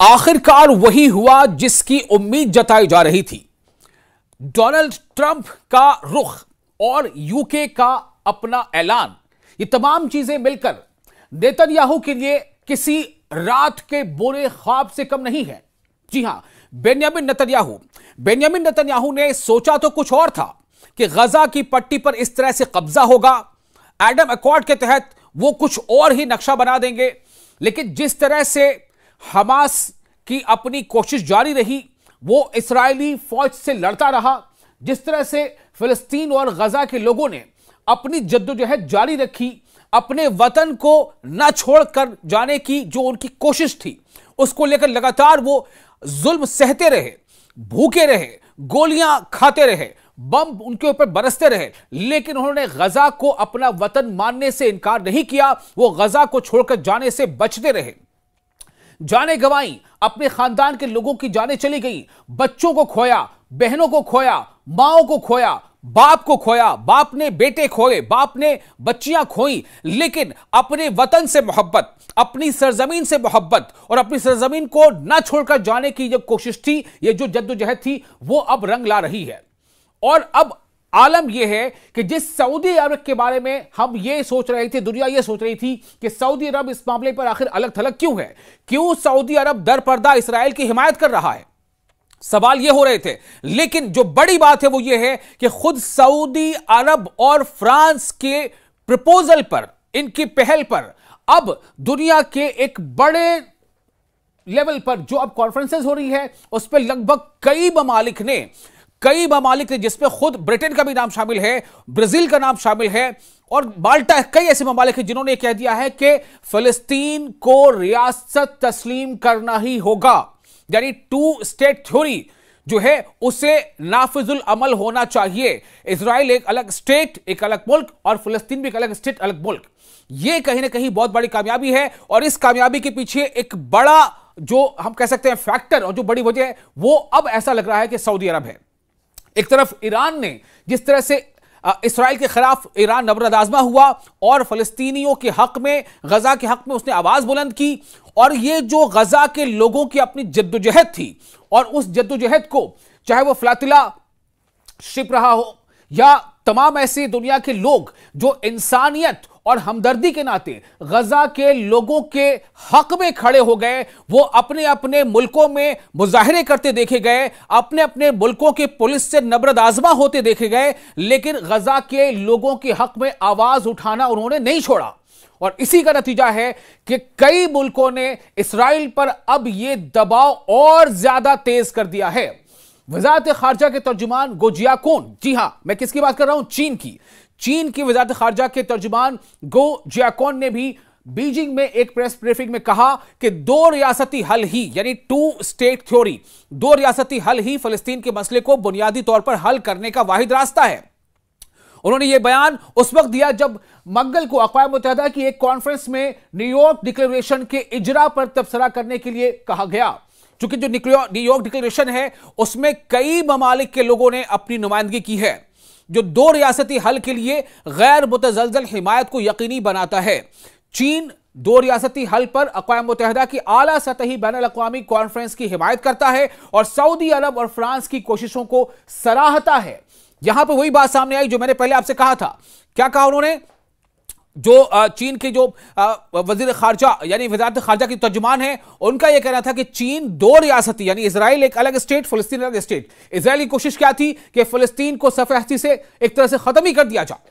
आखिरकार वही हुआ जिसकी उम्मीद जताई जा रही थी। डोनाल्ड ट्रंप का रुख और यूके का अपना ऐलान, ये तमाम चीजें मिलकर नेतन्याहू के लिए किसी रात के बुरे ख्वाब से कम नहीं है। जी हां, बेन्यामिन नेतन्याहू ने सोचा तो कुछ और था कि गजा की पट्टी पर इस तरह से कब्जा होगा, एडम अकॉर्ड के तहत वो कुछ और ही नक्शा बना देंगे। लेकिन जिस तरह से हमास की अपनी कोशिश जारी रही, वो इस्राएली फौज से लड़ता रहा, जिस तरह से फिलिस्तीन और गजा के लोगों ने अपनी जद्दोजहद जारी रखी, अपने वतन को न छोड़कर जाने की जो उनकी कोशिश थी, उसको लेकर लगातार वो जुल्म सहते रहे, भूखे रहे, गोलियां खाते रहे, बम उनके ऊपर बरसते रहे, लेकिन उन्होंने गजा को अपना वतन मानने से इनकार नहीं किया। वो गजा को छोड़कर जाने से बचते रहे, जाने गंवाई, अपने खानदान के लोगों की जानें चली गई, बच्चों को खोया, बहनों को खोया, माओ को खोया, बाप को खोया, बाप ने बेटे खोए, बाप ने बच्चियां खोई, लेकिन अपने वतन से मोहब्बत, अपनी सरजमीन से मोहब्बत और अपनी सरजमीन को न छोड़कर जाने की जो कोशिश थी, ये जो जद्दोजहद थी, वो अब रंग ला रही है। और अब आलम यह है कि जिस सऊदी अरब के बारे में हम ये सोच रहे थे, दुनिया ये सोच रही थी कि सऊदी अरब इस मामले पर आखिर अलग थलग क्यों है, क्यों सऊदी अरब दर पर्दा इसराइल की हिमायत कर रहा है, सवाल ये हो रहे थे। लेकिन जो बड़ी बात है वो ये है कि खुद सऊदी अरब और फ्रांस के प्रपोजल पर, इनकी पहल पर अब दुनिया के एक बड़े लेवल पर जो अब कॉन्फ्रेंसेस हो रही है, उस पर लगभग कई ममालिक ने, जिसमें खुद ब्रिटेन का भी नाम शामिल है, ब्राजील का नाम शामिल है और माल्टा, कई ऐसे ममालिक हैं जिन्होंने कह दिया है कि फिलिस्तीन को रियासत तस्लीम करना ही होगा। यानी 2 स्टेट थ्योरी जो है उसे नाफिजुल अमल होना चाहिए। इजराइल एक अलग स्टेट, एक अलग मुल्क, और फिलिस्तीन भी एक अलग स्टेट, अलग मुल्क। यह कहीं ना कहीं बहुत बड़ी कामयाबी है और इस कामयाबी के पीछे एक बड़ा जो हम कह सकते हैं फैक्टर और जो बड़ी वजह है, वो अब ऐसा लग रहा है कि सऊदी अरब है। एक तरफ ईरान ने जिस तरह से इस्राएल के खिलाफ ईरान नबरद आजमा हुआ और फलस्तीनियों के हक में, गजा के हक में उसने आवाज बुलंद की, और ये जो गजा के लोगों की अपनी जद्दोजहद थी, और उस जद्दोजहद को चाहे वो फ्लातिला शिप रहा हो या तमाम ऐसे दुनिया के लोग जो इंसानियत और हमदर्दी के नाते गजा के लोगों के हक में खड़े हो गए, वो अपने अपने मुल्कों में मुजाहरे करते देखे गए, अपने अपने मुल्कों के पुलिस से नबरद आजमा होते देखे गए, लेकिन गजा के लोगों के हक में आवाज उठाना उन्होंने नहीं छोड़ा। और इसी का नतीजा है कि कई मुल्कों ने इस्राइल पर अब यह दबाव और ज्यादा तेज कर दिया है। वजारत खारजा के तर्जुमान गो जियाकोन, जी हां, मैं किसकी बात कर रहा हूं, चीन की वजारत खारजा के तर्जुमान गो जियाकोन ने भी बीजिंग में एक प्रेस ब्रीफिंग में कहा कि 2 रियासती हल ही, यानी 2 स्टेट थ्योरी, 2 रियासती हल ही फिलिस्तीन के मसले को बुनियादी तौर पर हल करने का वाहिद रास्ता है। उन्होंने यह बयान उस वक्त दिया जब मंगल को अक़वाम मुत्तहिदा की एक कॉन्फ्रेंस में न्यूयॉर्क डिक्लेरेशन के इजरा पर तबसरा करने के लिए कहा गया। चूंकि जो न्यूयॉर्क डिक्लेरेशन है उसमें कई ममालिक के लोगों ने अपनी नुमाइंदगी की है, जो 2 रियासती हल के लिए गैर मुतज़लज़ल हिमायत को यकीनी बनाता है। चीन 2 रियासती हल पर अक़वाम मुत्तहिदा की आला सतही बैनुल अक़वामी कॉन्फ्रेंस की हिमायत करता है और सऊदी अरब और फ्रांस की कोशिशों को सराहता है। यहां पर वही बात सामने आई जो मैंने पहले आपसे कहा था। क्या कहा उन्होंने? जो चीन के जो वजीर खारजा यानी वजारत खारजा की तर्जुमान है, उनका यह कहना था कि चीन 2 रियासती, यानी इजराइल एक अलग स्टेट, फिलिस्तीन अलग स्टेट। इजराइल की कोशिश क्या थी कि फिलिस्तीन को सफ़े हस्ती से एक तरह से खत्म ही कर दिया जाए।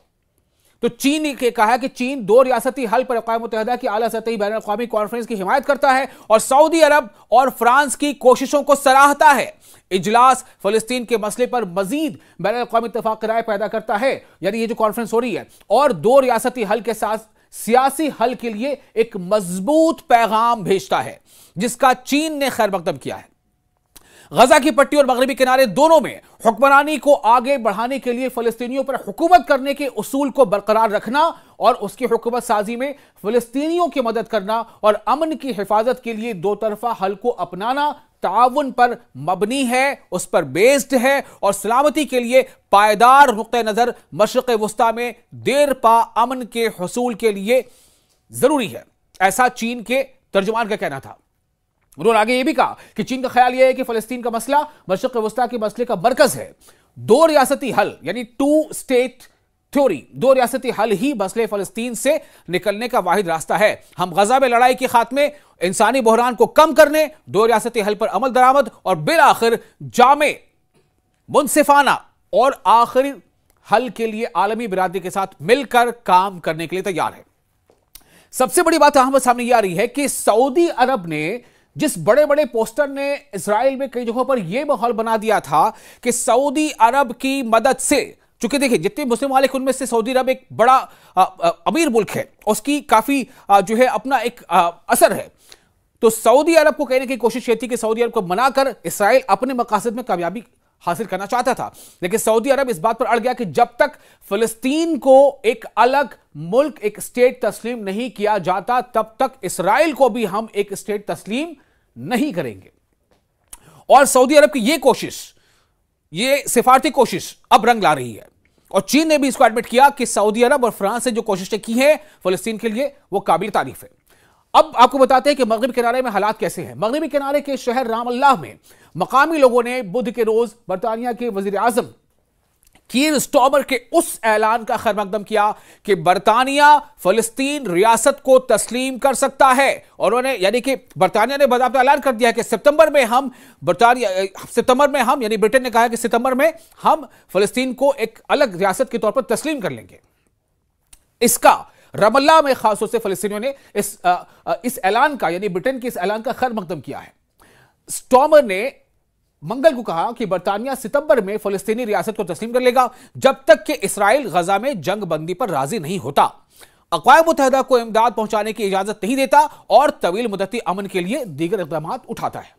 तो चीन ने कहा कि चीन 2 रियासती हल पर अक़वाम मुत्तहिदा की आला सतही बैनुल अक़वामी कॉन्फ्रेंस की हिमायत करता है और सऊदी अरब और फ्रांस की कोशिशों को सराहता है। इजलास फिलिस्तीन के मसले पर मजीद बैनुल अक़वामी इत्तेफाक राय पैदा करता है, यानी ये जो कॉन्फ्रेंस हो रही है, और 2 रियासती हल के साथ सियासी हल के लिए एक मजबूत पैगाम भेजता है, जिसका चीन ने खैर मकदम किया है। गजा की पट्टी और मगरबी किनारे दोनों में हुक्मरानी को आगे बढ़ाने के लिए फिलिस्तीनियों पर हुकूमत करने के उसूल को बरकरार रखना और उसकी हुकूमत साजी में फिलिस्तीनियों की मदद करना और अमन की हिफाजत के लिए 2 तरफा हल को अपनाना ताउन पर मबनी है, उस पर बेस्ड है और सलामती के लिए पायदार नुक्ते नजर मशरिक़ वुस्ता में देर पा अमन के हुसूल के लिए जरूरी है। ऐसा चीन के तर्जुमान का कहना था। उन्होंने आगे यह भी कहा कि चीन का ख्याल यह है कि फलस्तीन का मसला मशरिक़ वस्ता के मसले का मरकज है। दो रियासती हल यानी टू स्टेट थ्योरी, दो रियासती हल ही मसले फलस्तीन से निकलने का वाहिद रास्ता है। हम गजा में लड़ाई के खात्मे, इंसानी बहरान को कम करने, दो रियासती हल पर अमल दरामद और बिल आखिर जामे मुनसिफाना और आखिरी हल के लिए आलमी बिरादरी के साथ मिलकर काम करने के लिए तैयार है। सबसे बड़ी बात हमारे सामने यह आ रही है कि सऊदी अरब ने जिस बड़े बड़े पोस्टर ने इजराइल में कई जगहों पर यह माहौल बना दिया था कि सऊदी अरब की मदद से, चूंकि देखिए जितने मुस्लिम मालिक उनमें से सऊदी अरब एक बड़ा अमीर मुल्क है, उसकी काफी जो है अपना एक असर है, तो सऊदी अरब को कहने की कोशिश ये थी कि सऊदी अरब को मनाकर इस्राइल अपने मकासद में कामयाबी हासिल करना चाहता था। लेकिन सऊदी अरब इस बात पर अड़ गया कि जब तक फिलिस्तीन को एक अलग मुल्क, एक स्टेट तस्लीम नहीं किया जाता, तब तक इस्राइल को भी हम एक स्टेट तस्लीम नहीं करेंगे। और सऊदी अरब की यह कोशिश, यह सिफारती कोशिश अब रंग ला रही है और चीन ने भी इसको एडमिट किया कि सऊदी अरब और फ्रांस ने जो कोशिशें की हैं फिलिस्तीन के लिए वो काबिल तारीफ है। अब आपको बताते हैं कि मगरबी किनारे में हालात कैसे हैं। मगरबी किनारे के शहर रामल्लाह में मकामी लोगों ने बुध के रोज बरतानिया के वजीर आजम कीर स्टार्मर के उस ऐलान का खैरमकदम किया कि बरतानिया फिलिस्तीन रियासत को तस्लीम कर सकता है। और उन्होंने यानी कि बरतानिया ने बाकायदा ऐलान कर दिया कि सितंबर में हम यानी ब्रिटेन ने कहा कि सितंबर में हम फिलिस्तीन को एक अलग रियासत के तौर पर तस्लीम कर लेंगे। इसका रमल्ला में खासतौर से फिलिस्तीनियों ने इस ऐलान का, यानी ब्रिटेन के इस ऐलान का खैरमकदम किया है। स्टार्मर ने मंगल को कहा कि बरतानिया सितंबर में फिलिस्तीनी रियासत को तस्लीम कर लेगा जब तक कि इस्राइल गजा में जंग बंदी पर राजी नहीं होता, अक़वाम मुत्तहिदा को इमदाद पहुंचाने की इजाजत नहीं देता और तवील मुद्दती अमन के लिए दीगर इक़दाम उठाता है।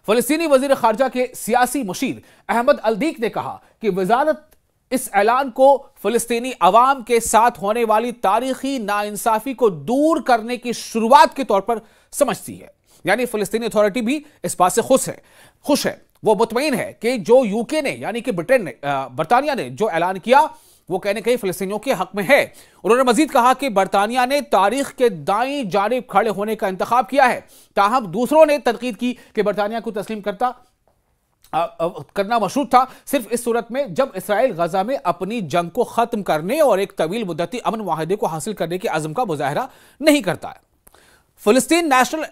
फिलिस्तीनी वजीर खारजा के सियासी मुशीर अहमद अलदीक ने कहा कि वजारत इस ऐलान को फिलिस्तीनी अवाम के साथ होने वाली तारीखी नाइंसाफी को दूर करने की शुरुआत के तौर पर समझती है। यानी फिलिस्तीनी अथॉरिटी भी इस बात से खुश है, वो मुतमईन है कि जो यूके ने, यानी कि ब्रिटेन ने, बरतानिया ने जो ऐलान किया वो कहने कहीं फिलिस्तीनियों के हक में है। उन्होंने मजीद कहा कि बरतानिया ने तारीख के दाईं जानिब खड़े होने का इंतखाब किया है, ताहम दूसरों ने तनकीद की कि बरतानिया को तस्लीम करना मशरूत था सिर्फ इस सूरत में जब इसराइल गजा में अपनी जंग को खत्म करने और एक तवील मुद्दती अमन मुआहदे को हासिल करने के अज़्म का मुजाहरा नहीं करता है। फिलिस्तीन नेशनल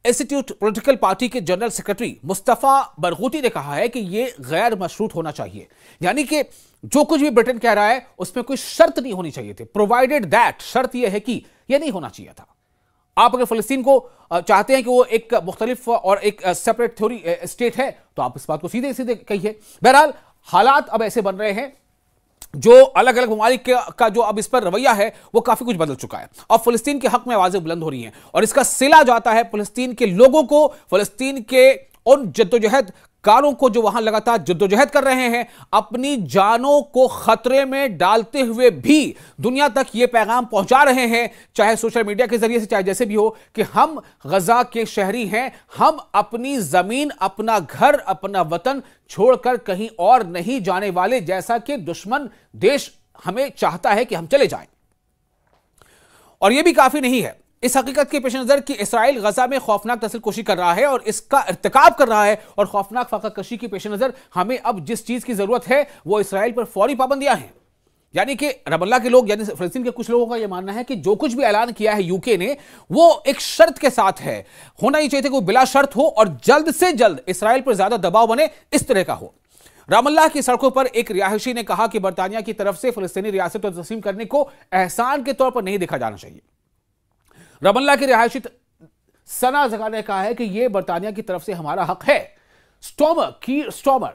इंस्टीट्यूट पॉलिटिकल पार्टी के जनरल सेक्रेटरी मुस्तफा बरगूती ने कहा है कि यह गैर मशरूत होना चाहिए, यानी कि जो कुछ भी ब्रिटेन कह रहा है उसमें कोई शर्त नहीं होनी चाहिए थी, प्रोवाइडेड दैट, शर्त यह है कि यह नहीं होना चाहिए था। आप अगर फिलिस्तीन को चाहते हैं कि वो एक मुख्तलिफ और एक सेपरेट थ्योरी स्टेट है तो आप इस बात को सीधे सीधे कहिए। बहरहाल हालात अब ऐसे बन रहे हैं, जो अलग अलग ममालिक का जो अब इस पर रवैया है वो काफी कुछ बदल चुका है। अब फिलिस्तीन के हक में आवाजें बुलंद हो रही हैं और इसका सिला जाता है फिलिस्तीन के लोगों को, फिलिस्तीन के उन जद्दोजहद कारों को जो वहां लगातार जद्दोजहद कर रहे हैं, अपनी जानों को खतरे में डालते हुए भी दुनिया तक ये पैगाम पहुंचा रहे हैं, चाहे सोशल मीडिया के जरिए से, चाहे जैसे भी हो, कि हम गजा के शहरी हैं, हम अपनी जमीन, अपना घर, अपना वतन छोड़कर कहीं और नहीं जाने वाले, जैसा कि दुश्मन देश हमें चाहता है कि हम चले जाएं। और यह भी काफी नहीं है, इस हकीकत के पेश नजर कि इस्राइल गजा में खौफनाक नस्लकुशी कर रहा है और इसका इर्तिकाब कर रहा है, और खौफनाक फाकाकशी के पेश नजर हमें अब जिस चीज की जरूरत है वो इस्राइल पर फौरी पाबंदियां हैं। यानी कि रमल्ला के लोग, यानी फिलिस्तीन के कुछ लोगों का यह मानना है कि जो कुछ भी ऐलान किया है यूके ने वो एक शर्त के साथ है, होना ही चाहिए था कि बिला शर्त हो और जल्द से जल्द इस्राइल पर ज्यादा दबाव बने, इस तरह का हो। रामल्लाह की सड़कों पर एक रिहायशी ने कहा कि बरतानिया की तरफ से फिलिस्तीनी रियासत को तस्लीम करने को एहसान के तौर पर नहीं देखा जाना चाहिए। रमल्ला की रिहायशी सना जगा ने कहा है कि यह बरतानिया की तरफ से हमारा हक है। कीर स्टार्मर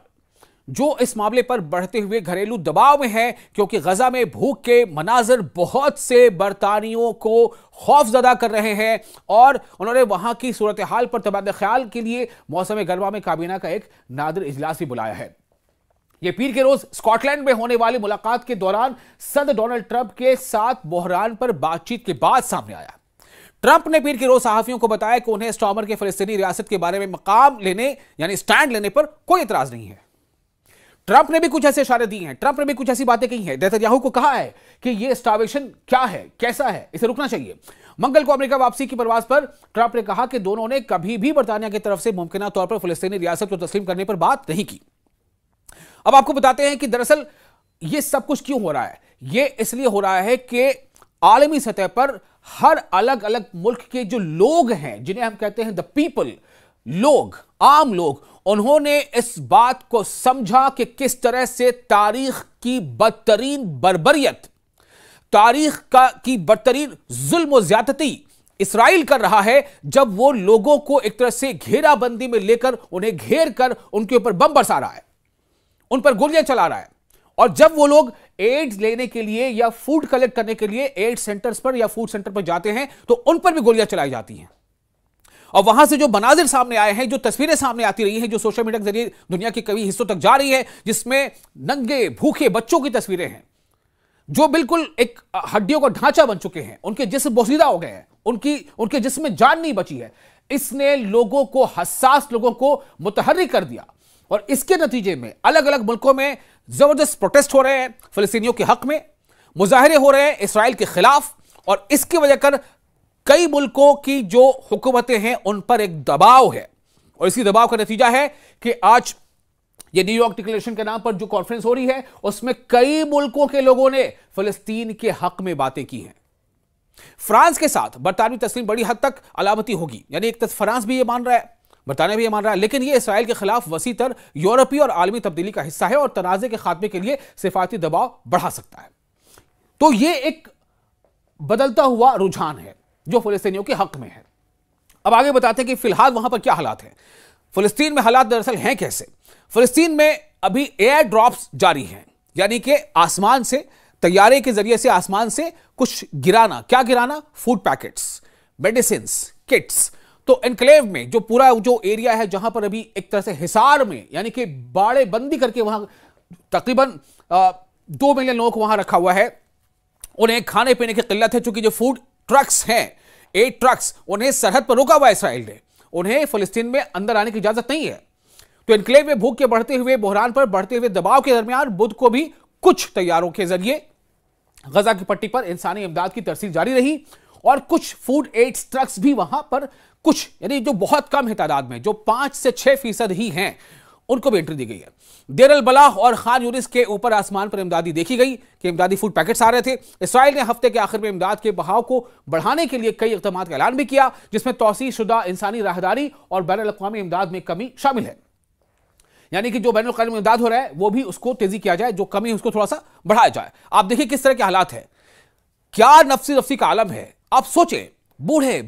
जो इस मामले पर बढ़ते हुए घरेलू दबाव में है, क्योंकि गजा में भूख के मनाजर बहुत से बरतानियों को खौफजदा कर रहे हैं और उन्होंने वहां की सूरत हाल पर तबादला ख्याल के लिए मौसम गर्मा में काबीना का एक नादिर इजलास भी बुलाया है। यह पीर के रोज स्कॉटलैंड में होने वाली मुलाकात के दौरान सदर डोनाल्ड ट्रंप के साथ बहरान पर बातचीत के बाद सामने आया। ट्रंप ने पीर के रोज सहाफियों को बताया कि उन्हें स्टार्मर के फिलिस्तीनी रियासत के बारे में मकाम लेने, यानी स्टैंड लेने पर कोई इतराज नहीं है। ट्रंप ने भी कुछ ऐसे इशारे दिए हैं, ट्रंप ने भी कुछ ऐसी बातें कही हैं, नेतन्याहू को कहा है कि यह स्टार्वेशन क्या है, कैसा है, इसे रुकना चाहिए। मंगल को अमेरिका वापसी की परवाज पर ट्रंप ने कहा कि दोनों ने कभी भी बरतानिया की तरफ से मुमकिन तौर पर फिलिस्तीनी रियासत को तस्लीम करने पर बात नहीं की। अब आपको बताते हैं कि दरअसल यह सब कुछ क्यों हो रहा है। यह इसलिए हो रहा है कि आलमी सतह पर हर अलग अलग मुल्क के जो लोग हैं, जिन्हें हम कहते हैं द पीपल, लोग, आम लोग, उन्होंने इस बात को समझा कि किस तरह से तारीख की बदतरीन बर्बरियत, की बदतरीन जुल्म और ज्यादती इसराइल कर रहा है, जब वो लोगों को एक तरह से घेराबंदी में लेकर उन्हें घेर कर उनके ऊपर बम बरसा रहा है, उन पर गोलियां चला रहा है। और जब वो लोग एड्स लेने के लिए या फूड कलेक्ट करने के लिए एड सेंटर्स पर या फूड सेंटर पर जाते हैं तो उन पर भी गोलियां चलाई जाती हैं। और वहां से जो मनाजिर सामने आए हैं, जो तस्वीरें सामने आती रही हैं, जो सोशल मीडिया के जरिए दुनिया के कई हिस्सों तक जा रही है, जिसमें नंगे भूखे बच्चों की तस्वीरें हैं जो बिल्कुल एक हड्डियों का ढांचा बन चुके हैं, उनके जिस्म बोसीदा हो गए हैं, उनके जिस्म में जान नहीं बची है। इसने लोगों को, हसास लोगों को मुतहर्रिक कर दिया और इसके नतीजे में अलग अलग मुल्कों में जबरदस्त प्रोटेस्ट हो रहे हैं फिलिस्तीनियों के हक में, मुजाहरे हो रहे हैं इसराइल के खिलाफ, और इसकी वजह कर कई मुल्कों की जो हुकूमतें हैं उन पर एक दबाव है। और इसी दबाव का नतीजा है कि आज ये न्यूयॉर्क डिक्लेरेशन के नाम पर जो कॉन्फ्रेंस हो रही है, उसमें कई मुल्कों के लोगों ने फिलिस्तीन के हक में बातें की हैं। फ्रांस के साथ बरतानवी तस्लीम बड़ी हद तक अलामती होगी, यानी एक तरफ फ्रांस भी ये मान रहा है, बरतानिया भी ये मान रहा है, लेकिन ये इसराइल के खिलाफ वसीतर यूरोपीय और आलमी तब्दीली का हिस्सा है और तनाज़े के खात्मे के लिए सिफारती दबाव बढ़ा सकता है। तो ये एक बदलता हुआ रुझान है जो फिलिस्तीनियों के हक में है। अब आगे बताते हैं कि फिलहाल वहां पर क्या हालात हैं, फिलिस्तीन में हालात दरअसल हैं कैसे। फिलिस्तीन में अभी एयर ड्रॉप्स जारी हैं, यानी कि आसमान से, तैयारे के जरिए से आसमान से कुछ गिराना। क्या गिराना? Food packets, medicine, kits. तो एनक्लेव में जो पूरा जो एरिया है जहां पर अभी एक तरह से हिसार में, यानी कि बाड़े बंदी करके वहां तकरीबन 2 मिलियन लोगों को वहां रखा हुआ है, उन्हें खाने पीने की किल्लत है, चूंकि जो फूड ट्रक्स हैं, 8 ट्रक्स, उन्हें सरहद पर रोका हुआ है इसराइल ने, उन्हें फिलिस्तीन में अंदर आने की इजाजत नहीं है। तो एनक्लेव में भूख के बढ़ते हुए बहरान पर बढ़ते हुए दबाव के दरमियान बुध को भी कुछ तैयारों के जरिए गजा की पट्टी पर इंसानी इमदाद की तरसील जारी रही और कुछ फूड एड्स ट्रक्स भी वहां पर, कुछ यानी जो बहुत कम है तादाद में, जो 5 से 6% ही हैं, उनको भी एंट्री दी गई है। देर अल बलाह और खान यूनिस के ऊपर आसमान पर इमदादी देखी गई कि इमदादी फूड पैकेट्स आ रहे थे। इसराइल ने हफ्ते के आखिर में इमदाद के बहाव को बढ़ाने के लिए कई इक़दाम का ऐलान भी किया, जिसमें तौसीह शुदा इंसानी राहदारी और बैनुल अक़वामी इमदाद में कमी शामिल है। यानी कि जो बैनुल अक़वामी इमदाद हो रहा है वो भी उसको तेजी किया जाए, जो कमी है उसको थोड़ा सा बढ़ाया जाए। आप देखिए किस तरह के हालात है, क्या नफ्सी नफ्सी का आलम है। आप सोचें, बूढ़े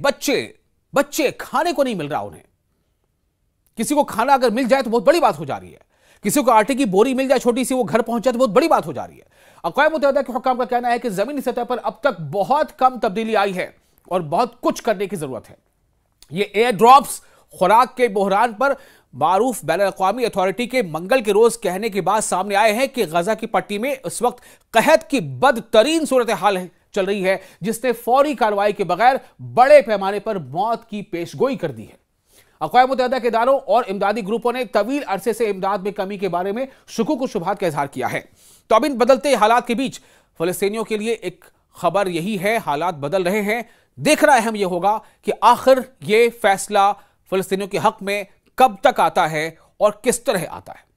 बच्चे खाने को नहीं मिल रहा उन्हें। किसी को खाना अगर मिल जाए तो बहुत बड़ी बात हो जा रही है, किसी को आटे की बोरी मिल जाए छोटी सी, वो घर पहुंच जाए तो बहुत बड़ी बात हो जा रही है। अक़वाम मुत्तहिदा के हुक्काम का कहना है कि जमीनी सतह पर अब तक बहुत कम तब्दीली आई है और बहुत कुछ करने की जरूरत है। ये एयर ड्रॉप्स खुराक के बहरान पर मारूफ बैनुल अक़वामी अथॉरिटी के मंगल के रोज कहने के बाद सामने आए हैं कि गजा की पट्टी में इस वक्त कहत की बदतरीन सूरत हाल चल रही है, जिसने फौरी कार्रवाई के बगैर बड़े पैमाने पर मौत की पेशगोई कर दी है। अक़वाम मुत्तहिदा के इदारों और इमदादी ग्रुपों ने तवील अरसे से इमदाद में कमी के बारे में शुकूक और शुबहात का इजहार किया है। तो अब इन बदलते हालात के बीच फिलिस्तीनियों के लिए एक खबर यही है, हालात बदल रहे हैं। देखना अहम यह होगा कि आखिर यह फैसला फिलिस्तीनियों के हक में कब तक आता है और किस तरह आता है।